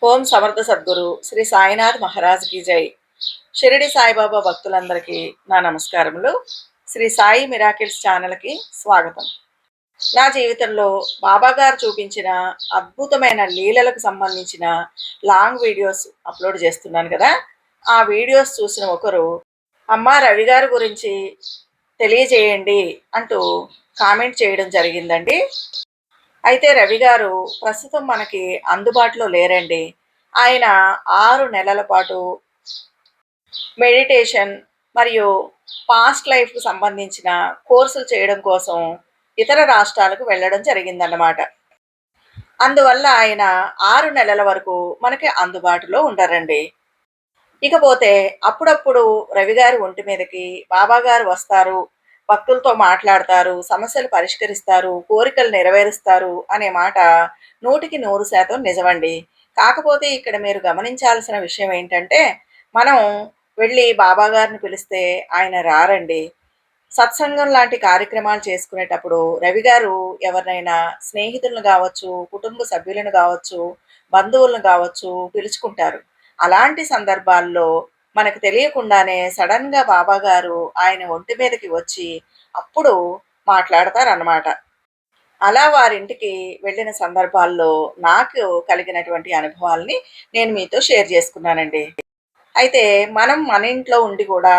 ఓం సమర్థ సద్గురు శ్రీ సాయినాథ్ మహారాజ్ కి జై. షిరిడి సాయిబాబా భక్తులందరికీ నా నమస్కారములు. శ్రీ సాయి మిరాకిల్స్ ఛానల్కి స్వాగతం. నా జీవితంలో బాబా గారు చూపించిన అద్భుతమైన లీలలకు సంబంధించిన లాంగ్ వీడియోస్ అప్లోడ్ చేస్తున్నాను కదా. ఆ వీడియోస్ చూసిన ఒకరు, అమ్మ రవి గారి గురించి తెలియజేయండి అంటూ కామెంట్ చేయడం జరిగిందండి. అయితే రవి గారు ప్రస్తుతం మనకి అందుబాటులో లేరండి. ఆయన 6 నెలల పాటు మెడిటేషన్ మరియు పాస్ట్ లైఫ్‌కు సంబంధించిన కోర్సులు చేయడం కోసం ఇతర రాష్ట్రాలకు వెళ్ళడం జరిగిందన్నమాట. అందువల్ల ఆయన 6 నెలల వరకు మనకి అందుబాటులో ఉండరండి. ఇకపోతే అప్పుడప్పుడు రవిగారి ఒంటి మీదకి బాబాగారు వస్తారు, భక్తులతో మాట్లాడతారు, సమస్యలు పరిష్కరిస్తారు, కోరికలు నెరవేరుస్తారు అనే మాట 100% నిజమండి. కాకపోతే ఇక్కడ మీరు గమనించాల్సిన విషయం ఏంటంటే, మనం వెళ్ళి బాబాగారిని పిలిస్తే ఆయన రారండి. సత్సంగం లాంటి కార్యక్రమాలు చేసుకునేటప్పుడు రవిగారు ఎవరినైనా స్నేహితులను కావచ్చు, కుటుంబ సభ్యులను కావచ్చు, బంధువులను కావచ్చు పిలుచుకుంటారు. అలాంటి సందర్భాల్లో మనకు తెలియకుండానే సడన్‌గా బాబాగారు ఆయన ఒంటి మీదకి వచ్చి అప్పుడు మాట్లాడతారనమాట. అలా వారింటికి వెళ్ళిన సందర్భాల్లో నాకు కలిగినటువంటి అనుభవాల్ని నేను మీతో షేర్ చేసుకున్నానండి. అయితే మనం మన ఇంట్లో ఉండి కూడా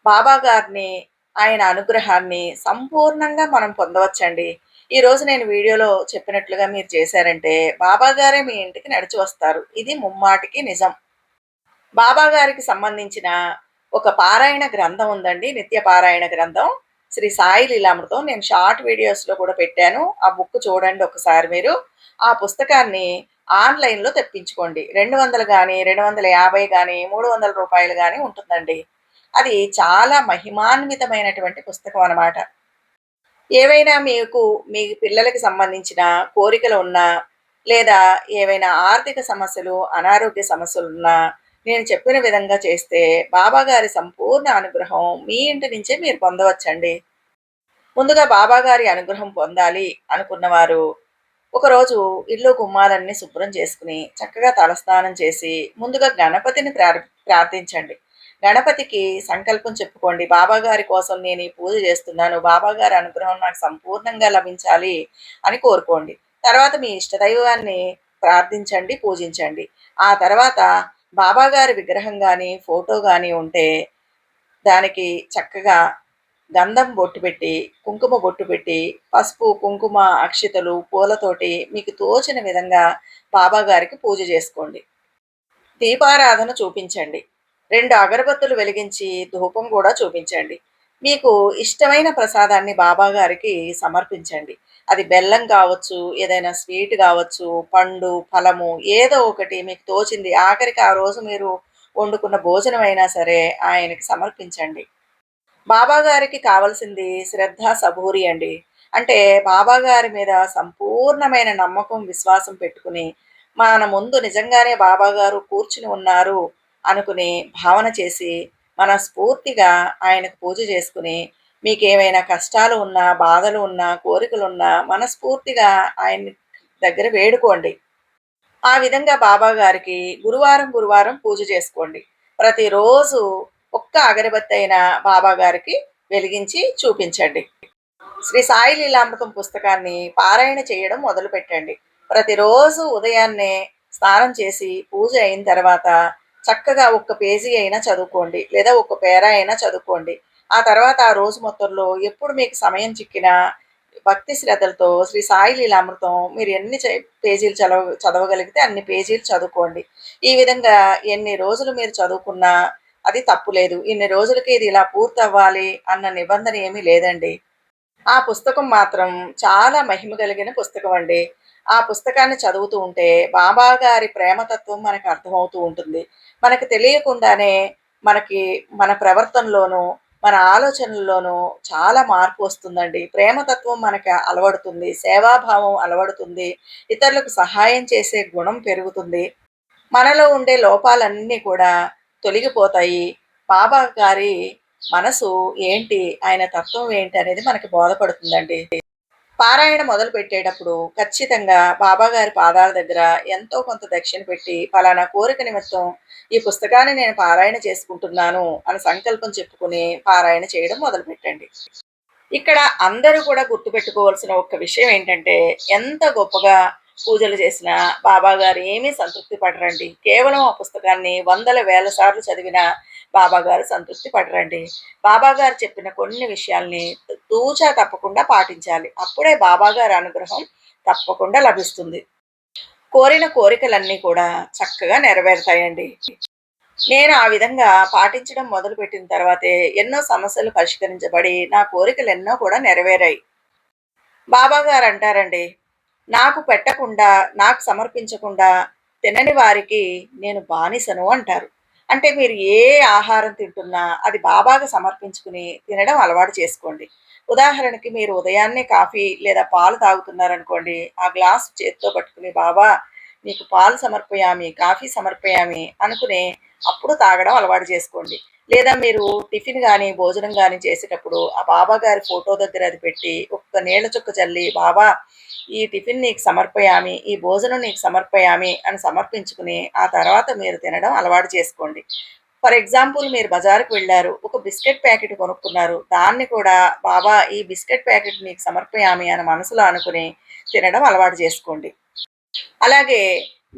బాబా గారిని, ఆయన అనుగ్రహాన్ని సంపూర్ణంగా మనం పొందవచ్చండి. ఈరోజు నేను వీడియోలో చెప్పినట్లుగా మీరు చేశారంటే బాబా గారే మీ ఇంటికి నడిచి వస్తారు. ఇది ముమ్మాటికి నిజం. బాబా గారికి సంబంధించిన ఒక పారాయణ గ్రంథం ఉందండి. నిత్య పారాయణ గ్రంథం. శ్రీ సాయి లీలామృతం. నేను షార్ట్ వీడియోస్‌లో కూడా పెట్టాను. ఆ బుక్ చూడండి ఒకసారి మీరు. ఆ పుస్తకాన్ని ఆన్‌లైన్‌లో తెప్పించుకోండి. 200 గాని, 250 గాని, రూ. 300 గాని ఉంటుందండి. అది చాలా మహిమాన్వితమైనటువంటి పుస్తకం అనమాట. ఏవైనా మీకు మీ పిల్లలకి సంబంధించిన కోరికలు ఉన్నా, లేదా ఏవైనా ఆర్థిక సమస్యలు, అనారోగ్య సమస్యలున్నా, నేను చెప్పిన విధంగా చేస్తే బాబాగారి సంపూర్ణ అనుగ్రహం మీ ఇంటి నుంచే మీరు పొందవచ్చండి. ముందుగా బాబాగారి అనుగ్రహం పొందాలి అనుకున్నవారు ఒకరోజు ఇల్లు గుమ్మాలన్నీ శుభ్రం చేసుకుని చక్కగా తలస్నానం చేసి ముందుగా గణపతిని ప్రార్థించండి. గణపతికి సంకల్పం చెప్పుకోండి. బాబాగారి కోసం నేను ఈ పూజ చేస్తున్నాను, బాబాగారి అనుగ్రహం నాకు సంపూర్ణంగా లభించాలి అని కోరుకోండి. తర్వాత మీ ఇష్టదైవాన్ని ప్రార్థించండి, పూజించండి. ఆ తర్వాత బాబాగారి విగ్రహం కానీ ఫోటో కానీ ఉంటే దానికి చక్కగా గంధం బొట్టు పెట్టి, కుంకుమ బొట్టు పెట్టి, పసుపు, కుంకుమ, అక్షితలు, పూలతోటి మీకు తోచిన విధంగా బాబాగారికి పూజ చేసుకోండి. దీపారాధన చూపించండి. 2 అగరబత్తులు వెలిగించి ధూపం కూడా చూపించండి. మీకు ఇష్టమైన ప్రసాదాన్ని బాబాగారికి సమర్పించండి. అది బెల్లం కావచ్చు, ఏదైనా స్వీట్ కావచ్చు, పండు, ఫలము ఏదో ఒకటి మీకు తోచింది. ఆఖరికి ఆ రోజు మీరు వండుకున్న భోజనమైనా సరే ఆయనకి సమర్పించండి. బాబాగారికి కావాల్సింది శ్రద్ధ, సబూరి అండి. అంటే బాబాగారి మీద సంపూర్ణమైన నమ్మకం, విశ్వాసం పెట్టుకుని, మన ముందు నిజంగానే బాబాగారు కూర్చుని ఉన్నారు అనుకుని భావన చేసి, మనస్ఫూర్తిగా ఆయనకు పూజ చేసుకుని, మీకేమైనా కష్టాలు ఉన్నా, బాధలు ఉన్నా, కోరికలున్నా మనస్ఫూర్తిగా ఆయన దగ్గర వేడుకోండి. ఆ విధంగా బాబాగారికి గురువారం, గురువారం పూజ చేసుకోండి. ప్రతిరోజు ఒక్క అగరబత్తి అయినా బాబాగారికి వెలిగించి చూపించండి. శ్రీ సాయి లీలామృతం పుస్తకాన్ని పారాయణ చేయడం మొదలుపెట్టండి. ప్రతిరోజు ఉదయాన్నే స్నానం చేసి పూజ అయిన తర్వాత చక్కగా ఒక్క పేజీ అయినా చదువుకోండి, లేదా ఒక్క పేరా అయినా చదువుకోండి. ఆ తర్వాత ఆ రోజు మొత్తంలో ఎప్పుడు మీకు సమయం చిక్కినా భక్తి శ్రద్ధలతో శ్రీ సాయి లీలామృతం మీరు ఎన్ని పేజీలు చదవగలిగితే అన్ని పేజీలు చదువుకోండి. ఈ విధంగా ఎన్ని రోజులు మీరు చదువుకున్నా అది తప్పు లేదు. ఇన్ని రోజులకి ఇది ఇలా పూర్తవ్వాలి అన్న నిబంధన ఏమీ లేదండి. ఆ పుస్తకం మాత్రం చాలా మహిమ కలిగిన పుస్తకం అండి. ఆ పుస్తకాన్ని చదువుతూ ఉంటే బాబా గారి ప్రేమతత్వం మనకు అర్థమవుతూ ఉంటుంది. మనకు తెలియకుండానే మనకి మన ప్రవర్తనలోనూ, మన ఆలోచనల్లోనూ చాలా మార్పు వస్తుందండి. ప్రేమతత్వం మనకి అలవడుతుంది. సేవాభావం అలవడుతుంది. ఇతరులకు సహాయం చేసే గుణం పెరుగుతుంది. మనలో ఉండే లోపాలన్నీ కూడా తొలగిపోతాయి. బాబా గారి మనసు ఏంటి, ఆయన తత్వం ఏంటి అనేది మనకి బోధపడుతుందండి. పారాయణ మొదలుపెట్టేటప్పుడు ఖచ్చితంగా బాబాగారి పాదాల దగ్గర ఎంతో కొంత దక్షిణ పెట్టి, పలానా కోరిక నిమిత్తం ఈ పుస్తకాన్ని నేను పారాయణ చేసుకుంటున్నాను అని సంకల్పం చెప్పుకుని పారాయణ చేయడం మొదలుపెట్టండి. ఇక్కడ అందరూ కూడా గుర్తుపెట్టుకోవాల్సిన ఒక్క విషయం ఏంటంటే, ఎంత గొప్పగా పూజలు చేసినా బాబాగారు ఏమీ సంతృప్తి పడరండి. కేవలం ఆ పుస్తకాన్ని వందల, వేల సార్లు చదివినా బాబాగారు సంతృప్తి పడరండి. బాబాగారు చెప్పిన కొన్ని విషయాల్ని తూచా తప్పకుండా పాటించాలి. అప్పుడే బాబాగారి అనుగ్రహం తప్పకుండా లభిస్తుంది. కోరిన కోరికలన్నీ కూడా చక్కగా నెరవేరుతాయండి. నేను ఆ విధంగా పాటించడం మొదలుపెట్టిన తర్వాతే ఎన్నో సమస్యలు పరిష్కరించబడి, నా కోరికలెన్నో కూడా నెరవేరాయి. బాబాగారు అంటారండి, నాకు పెట్టకుండా, నాకు సమర్పించకుండా తినని వారికి నేను బానిసను అంటారు. అంటే మీరు ఏ ఆహారం తింటున్నా అది బాబాకి సమర్పించుకుని తినడం అలవాటు చేసుకోండి. ఉదాహరణకి మీరు ఉదయాన్నే కాఫీ లేదా పాలు తాగుతున్నారనుకోండి, ఆ గ్లాస్ చేత్తో పట్టుకుని బాబా నీకు పాలు సమర్పయామి, కాఫీ సమర్పయామి అనుకుని అప్పుడు తాగడం అలవాటు చేసుకోండి. లేదా మీరు టిఫిన్ గాని, భోజనం గాని చేసేటప్పుడు ఆ బాబాగారి ఫోటో దగ్గర అది పెట్టి ఒక్క నీళ్ళ చుక్క చల్లి, బాబా ఈ టిఫిన్ నీకు సమర్పయామి, ఈ భోజనం నీకు సమర్పయామి అని సమర్పించుకుని ఆ తర్వాత మీరు తినడం అలవాటు చేసుకోండి. ఫర్ ఎగ్జాంపుల్ మీరు బజారుకి వెళ్లారు. ఒక బిస్కెట్ ప్యాకెట్ కొనుక్కున్నారు. దాన్ని కూడా బాబా ఈ బిస్కెట్ ప్యాకెట్ నీకు సమర్పయామి అని మనసులో అనుకుని తినడం అలవాటు చేసుకోండి. అలాగే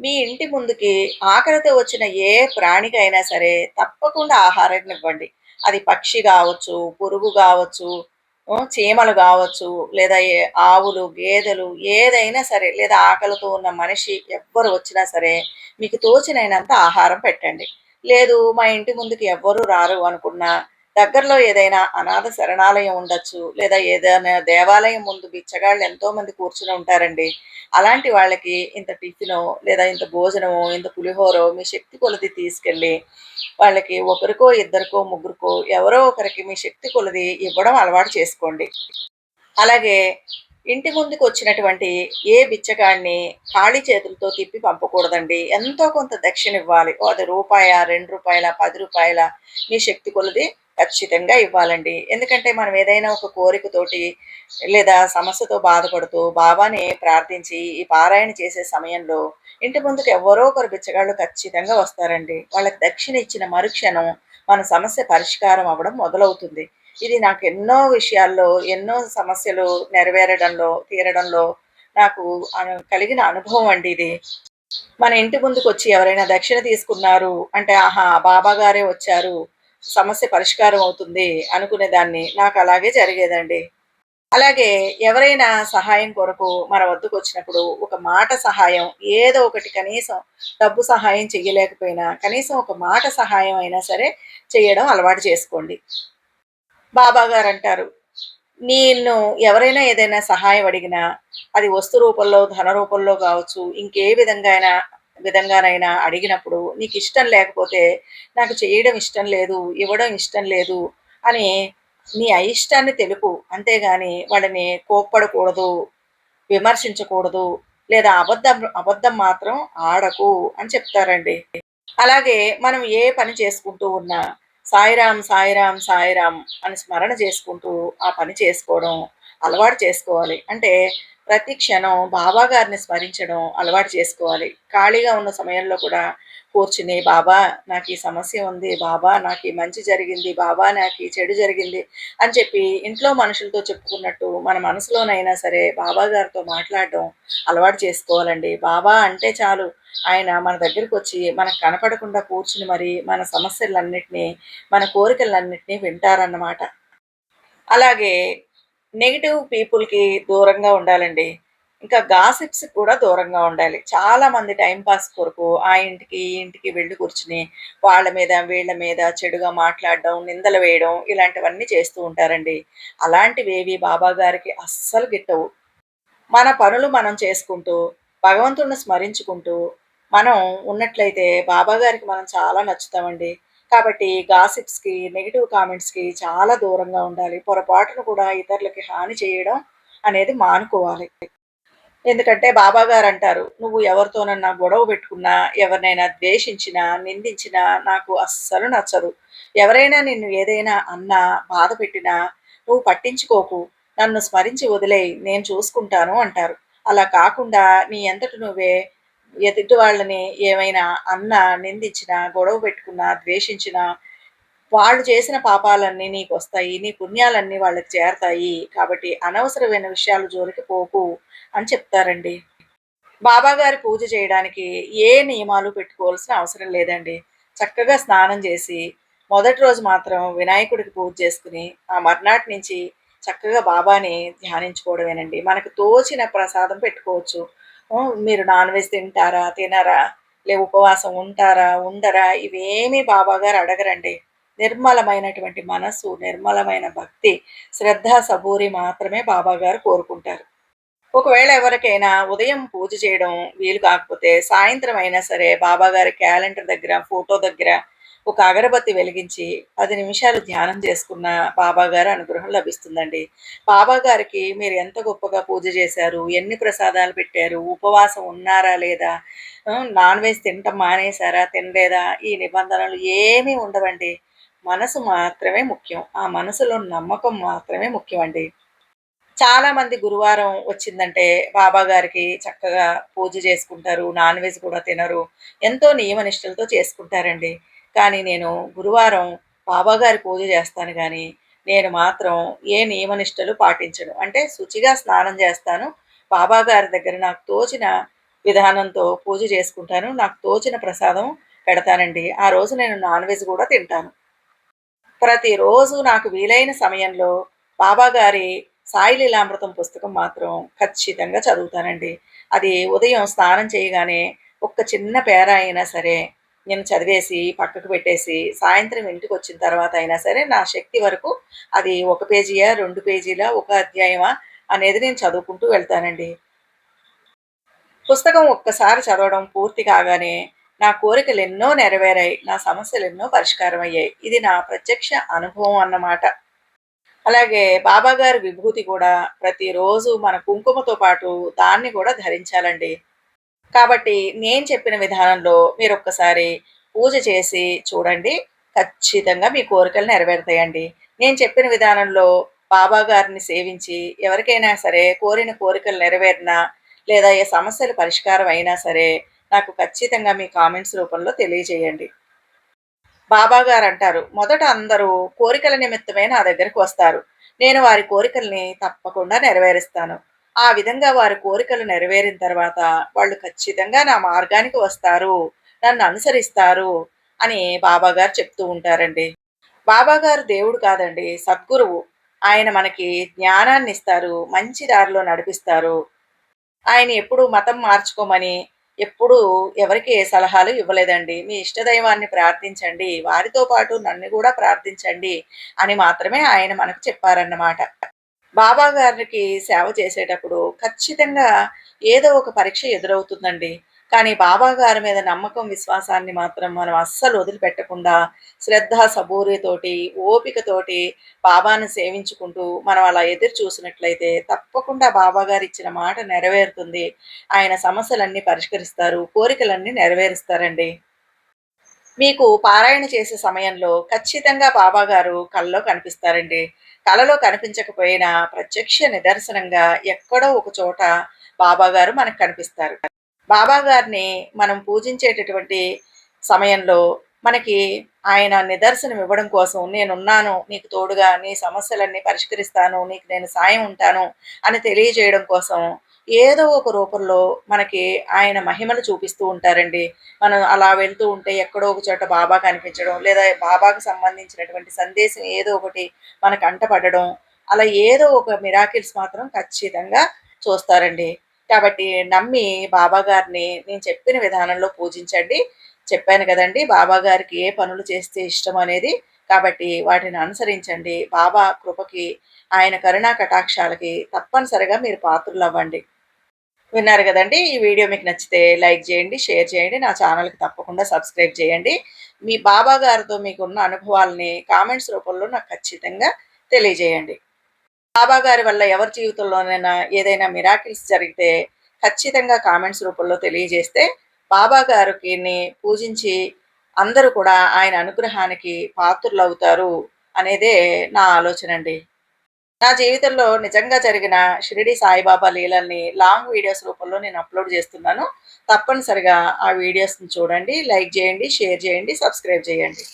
మీ ఇంటి ముందుకి ఆకలితో వచ్చిన ఏ ప్రాణికైనా సరే తప్పకుండా ఆహారం ఇవ్వండి. అది పక్షి గావచ్చు, పురుగు గావచ్చు, చీమలు గావచ్చు, లేదా ఆవులు, గేదెలు ఏదైనా సరే, లేదా ఆకలితో ఉన్న మనిషి ఎవ్వరు వచ్చినా సరే మీకు తోచినైనంత ఆహారం పెట్టండి. లేదు మా ఇంటి ముందుకి ఎవ్వరూ రారు అనుకున్నా దగ్గరలో ఏదైనా అనాథ శరణాలయం ఉండొచ్చు, లేదా ఏదైనా దేవాలయం ముందు బిచ్చగాళ్ళు ఎంతోమంది కూర్చుని ఉంటారండి. అలాంటి వాళ్ళకి ఇంత టిఫినో, లేదా ఇంత భోజనమో, ఇంత పులిహోరో మీ శక్తి కొలది తీసుకెళ్ళి వాళ్ళకి ఒకరికో, ఇద్దరికో, ముగ్గురికో ఎవరో ఒకరికి మీ శక్తి కొలది ఇవ్వడం అలవాటు చేసుకోండి. అలాగే ఇంటి ముందుకొచ్చినటువంటి ఏ బిచ్చగాడిని ఖాళీ చేతులతో తిప్పి పంపకూడదండి. ఎంతో కొంత దక్షిణ ఇవ్వాలి. అది రూపాయ, రూ. 2, రూ. 10 మీ శక్తి కొలది ఖచ్చితంగా ఇవ్వాలండి. ఎందుకంటే మనం ఏదైనా ఒక కోరికతోటి లేదా సమస్యతో బాధపడుతూ బాబాని ప్రార్థించి ఈ పారాయణ చేసే సమయంలో ఇంటి ముందుకు ఎవరో ఒకరు బిచ్చగాళ్ళు ఖచ్చితంగా వస్తారండి. వాళ్ళకి దక్షిణ ఇచ్చిన మరుక్షణం మన సమస్య పరిష్కారం అవ్వడం మొదలవుతుంది. ఇది నాకు ఎన్నో విషయాల్లో, ఎన్నో సమస్యలు నెరవేరడంలో, తీరడంలో నాకు కలిగిన అనుభవం అండి ఇది. మన ఇంటి ముందుకొచ్చి ఎవరైనా దక్షిణ తీసుకున్నారు అంటే, ఆహా! బాబా గారే వచ్చారు, సమస్య పరిష్కారం అవుతుంది అనుకునేదాన్ని. నాకు అలాగే జరిగేదండి. అలాగే ఎవరైనా సహాయం కొరకు మన వద్దకొచ్చినప్పుడు ఒక మాట సహాయం ఏదో ఒకటి, కనీసం డబ్బు సహాయం చెయ్యలేకపోయినా, కనీసం ఒక మాట సహాయం అయినా సరే చేయడం అలవాటు చేసుకోండి. బాబాగారంటారు, నిన్ను ఎవరైనా ఏదైనా సహాయం అడిగినా, అది వస్తు రూపంలో, ధన రూపంలో కావచ్చు, ఇంకే విధంగానైనా అడిగినప్పుడు నీకిష్టం లేకపోతే, నాకు చేయడం ఇష్టం లేదు, ఇవ్వడం ఇష్టం లేదు అని నీ అయిష్టాన్ని తెలుపు. అంతేగాని వాళ్ళని కోప్పడకూడదు, విమర్శించకూడదు, లేదా అబద్ధం మాత్రం ఆడకు అని చెప్తారండి. అలాగే మనం ఏ పని చేసుకుంటూ ఉన్నా సాయిరాం, సాయిరాం, సాయిరాం అని స్మరణ చేసుకుంటూ ఆ పని చేసుకోవడం అలవాటు చేసుకోవాలి. అంటే ప్రతి క్షణం బాబా గారిని స్మరించడం అలవాటు చేసుకోవాలి. ఖాళీగా ఉన్న సమయంలో కూడా కూర్చుని బాబా నాకు ఈ సమస్య ఉంది, బాబా నాకు ఈ మంచి జరిగింది, బాబా నాకు ఈ చెడు జరిగింది అని చెప్పి ఇంట్లో మనుషులతో చెప్పుకున్నట్టు మన మనసులోనైనా సరే బాబా గారితో మాట్లాడడం అలవాటు చేసుకోవాలండి. బాబా అంటే చాలు, ఆయన మన దగ్గరకొచ్చి మనకు కనపడకుండా కూర్చుని మరి మన సమస్యలన్నిటినీ, మన కోరికలన్నిటినీ వింటారన్నమాట. అలాగే నెగెటివ్ పీపుల్‌కి దూరంగా ఉండాలండి. ఇంకా గాసిప్స్‌కి కూడా దూరంగా ఉండాలి. చాలామంది టైమ్ పాస్ కొరకు ఆ ఇంటికి, ఈ ఇంటికి వెళ్లి కూర్చుని వాళ్ళ మీద, వీళ్ళ మీద చెడుగా మాట్లాడడం, నిందలు వేయడం ఇలాంటివన్నీ చేస్తూ ఉంటారండి. అలాంటివేవి బాబా గారికి అస్సలు గిట్టవు. మన పనులు మనం చేసుకుంటూ, భగవంతుడిని స్మరించుకుంటూ, మనం ఉన్నట్లయితే బాబాగారికి మనం చాలా నచ్చుతామండి. కాబట్టి గాసిప్స్‌కి, నెగెటివ్ కామెంట్స్‌కి చాలా దూరంగా ఉండాలి. పొరపాటున కూడా ఇతరులకి హాని చేయడం అనేది మానుకోవాలి. ఎందుకంటే బాబాగారంటారు, "నువ్వు ఎవరితోనన్నా గొడవ పెట్టుకున్నా, ఎవరినైనా ద్వేషించినా, నిందించినా నాకు అస్సలు నచ్చదు. ఎవరైనా నిన్ను ఏదైనా అన్నా, బాధ పెట్టినా నువ్వు పట్టించుకోకు. నన్ను స్మరించి వదిలేయి, నేను చూసుకుంటాను" అంటారు. అలా కాకుండా నీ అంతట నువ్వే ఎదుటి వాళ్ళని ఏమైనా అన్నా, నిందించినా, గొడవ పెట్టుకున్నా, ద్వేషించినా, వాళ్ళు చేసిన పాపాలన్నీ నీకొస్తాయి. నీ పుణ్యాలన్నీ వాళ్ళకి చేరతాయి. కాబట్టి అనవసరమైన విషయాల జోలికి పోకు అని చెప్తారండి. బాబాగారి పూజ చేయడానికి ఏ నియమాలు పెట్టుకోవాల్సిన అవసరం లేదండి. చక్కగా స్నానం చేసి, మొదటి రోజు మాత్రం వినాయకుడికి పూజ చేసుకొని, ఆ మర్నాటి నుంచి చక్కగా బాబాని ధ్యానించుకోవడమేనండి. మనకు తోచిన ప్రసాదం పెట్టుకోవచ్చు. మీరు నాన్ వెజ్ తింటారా? తినరా? ఉపవాసం ఉంటారా? ఉండరా? ఇవేమీ బాబాగారు అడగరండి. నిర్మలమైనటువంటి మనస్సు, నిర్మలమైన భక్తి, శ్రద్ధ, సబూరి మాత్రమే బాబాగారు కోరుకుంటారు. ఒకవేళ ఎవరికైనా ఉదయం పూజ చేయడం వీలు కాకపోతే, సాయంత్రం అయినా సరే బాబాగారి క్యాలెండర్ దగ్గర, ఫోటో దగ్గర ఒక అగరబత్తి వెలిగించి 10 నిమిషాలు ధ్యానం చేసుకున్న బాబాగారి అనుగ్రహం లభిస్తుందండి. బాబాగారికి మీరు ఎంత గొప్పగా పూజ చేశారు, ఎన్ని ప్రసాదాలు పెట్టారు, ఉపవాసం ఉన్నారా లేదా, నాన్ వెజ్ తినటం మానేశారా, తినలేదా, ఈ నిబంధనలు ఏమీ ఉండవండి. మనసు మాత్రమే ముఖ్యం. ఆ మనసులో నమ్మకం మాత్రమే ముఖ్యమండి. చాలామంది గురువారం వచ్చిందంటే బాబాగారికి చక్కగా పూజ చేసుకుంటారు. నాన్ వెజ్ కూడా తినరు. ఎంతో నియమ నిష్టలతో చేసుకుంటారండి. కానీ నేను గురువారం బాబాగారి పూజ చేస్తాను గానీ, నేను మాత్రం ఏ నియమ నిష్టలు పాటించను. అంటే శుచిగా స్నానం చేస్తాను. బాబాగారి దగ్గర నాకు తోచిన విధానంతో పూజ చేసుకుంటాను. నాకు తోచిన ప్రసాదం పెడతానండి. ఆ రోజు నేను నాన్ వెజ్ కూడా తింటాను. ప్రతిరోజు నాకు వీలైన సమయంలో బాబాగారి సాయి లీలామృతం పుస్తకం మాత్రం ఖచ్చితంగా చదువుతానండి. అది ఉదయం స్నానం చేయగానే ఒక్క చిన్న పేర అయినా సరే నేను చదివేసి పక్కకు పెట్టేసి, సాయంత్రం ఇంటికొచ్చిన తర్వాత అయినా సరే నా శక్తి వరకు అది 1 పేజీయా, 2 పేజీలా, ఒక అధ్యాయమా అనేది నేను చదువుకుంటూ వెళ్తానండి. పుస్తకం ఒక్కసారి చదవడం పూర్తి కాగానే నా కోరికలెన్నో నెరవేరాయి. నా సమస్యలెన్నో పరిష్కారమయ్యాయి. ఇది నా ప్రత్యక్ష అనుభవం అన్నమాట. అలాగే బాబాగారి విభూతి కూడా ప్రతిరోజు మన కుంకుమతో పాటు దాన్ని కూడా ధరించాలండి. కాబట్టి నేను చెప్పిన విధానంలో మీరొక్కసారి పూజ చేసి చూడండి. ఖచ్చితంగా మీ కోరికలు నెరవేరుతాయండి. నేను చెప్పిన విధానంలో బాబాగారిని సేవించి ఎవరికైనా సరే కోరిన కోరికలు నెరవేరినా, లేదా ఏ సమస్యలు పరిష్కారం అయినా సరే నాకు ఖచ్చితంగా మీ కామెంట్స్ రూపంలో తెలియజేయండి. బాబాగారంటారు, "మొదట అందరూ కోరికల నిమిత్తమే నా దగ్గరికి వస్తారు. నేను వారి కోరికల్ని తప్పకుండా నెరవేరుస్తాను. ఆ విధంగా వారి కోరికలు నెరవేరిన తర్వాత వాళ్ళు ఖచ్చితంగా నా మార్గానికి వస్తారు. నన్ను అనుసరిస్తారు" అని బాబాగారు చెప్తూ ఉంటారండి. బాబాగారు దేవుడు కాదండి, సద్గురువు. ఆయన మనకి జ్ఞానాన్నిస్తారు, మంచి దారిలో నడిపిస్తారు. ఆయన ఎప్పుడూ మతం మార్చుకోమని, ఎప్పుడూ ఎవరికీ ఏ సలహాలు ఇవ్వలేదండి. మీ ఇష్టదైవాన్ని ప్రార్థించండి. వారితో పాటు నన్ను గూడా ప్రార్థించండి అని మాత్రమే ఆయన మనకు చెప్పారన్నమాట. బాబా గారికి సేవ చేసేటప్పుడు ఖచ్చితంగా ఏదో ఒక పరీక్ష ఎదురవుతుందండి. కానీ బాబా గారి మీద నమ్మకం, విశ్వాసాన్ని మాత్రం మనం అస్సలు వదిలిపెట్టకుండా శ్రద్ధ, సబూరితోటి, ఓపికతోటి బాబాను సేవించుకుంటూ మనం అలా ఎదురు చూసినట్లయితే తప్పకుండా బాబా గారు ఇచ్చిన మాట నెరవేరుతుంది. ఆయన సమస్యలన్నీ పరిష్కరిస్తారు. కోరికలన్నీ నెరవేరుస్తారండి. మీకు పారాయణ చేసే సమయంలో ఖచ్చితంగా బాబాగారు కలలో కనిపిస్తారండి. కలలో కనిపించకపోయినా ప్రత్యక్ష నిదర్శనంగా ఎక్కడో ఒక చోట బాబాగారు మనకు కనిపిస్తారు. బాబాగారిని మనం పూజించేటటువంటి సమయంలో మనకి ఆయన నిదర్శనం ఇవ్వడం కోసం, "నేనున్నాను, నీకు తోడుగా, నీ సమస్యలన్నీ పరిష్కరిస్తాను, నీకు నేను సాయం ఉంటాను" అని తెలియజేయడం కోసం ఏదో ఒక రూపంలో మనకి ఆయన మహిమను చూపిస్తూ ఉంటారండి. మనం అలా వెళ్తూ ఉంటే ఎక్కడో ఒక చోట బాబా కనిపించడం, లేదా బాబాకు సంబంధించినటువంటి సందేశం ఏదో ఒకటి మన కంట పడడం, అలా ఏదో ఒక మిరాకిల్స్ మాత్రం ఖచ్చితంగా చూస్తారండి. కాబట్టి నమ్మి బాబాగారిని నేను చెప్పిన విధానంలో పూజించండి. చెప్పాను గదండీ! బాబాగారికి ఏ పనులు చేస్తే ఇష్టమనేది. కాబట్టి వాటిని అనుసరించండి. బాబా కృపకి, ఆయన కరుణా కటాక్షాలకి తప్పనిసరిగా మీరు పాత్రులవ్వండి. విన్నారు గదండీ! ఈ వీడియో మీకు నచ్చితే లైక్ జేయండి, షేర్ చేయండి. నా ఛానెల్‌కి తప్పకుండా సబ్స్క్రైబ్ చేయండి. మీ బాబా గారితో మీకున్న అనుభవాల్ని కామెంట్స్ రూపంలో నాకు ఖచ్చితంగా తెలియజేయండి. బాబా గారి వల్ల ఎవరి జీవితంలోనైనా ఏదైనా మిరాకిల్స్ జరిగితే ఖచ్చితంగా కామెంట్స్ రూపంలో తెలియజేస్తే బాబా గారికిని పూజించి అందరూ కూడా ఆయన అనుగ్రహానికి పాత్రులవుతారు అనేదే నా ఆలోచనండి. నా జీవితంలో నిజంగా జరిగిన షిరిడి సాయిబాబా లీలల్ని లాంగ్ వీడియోస్ రూపంలో నేను అప్‌లోడ్ చేస్తున్నాను. తప్పనిసరిగా ఆ వీడియోస్‌ని చూడండి, లైక్ చేయండి, షేర్ చేయండి, సబ్స్క్రైబ్ చేయండి.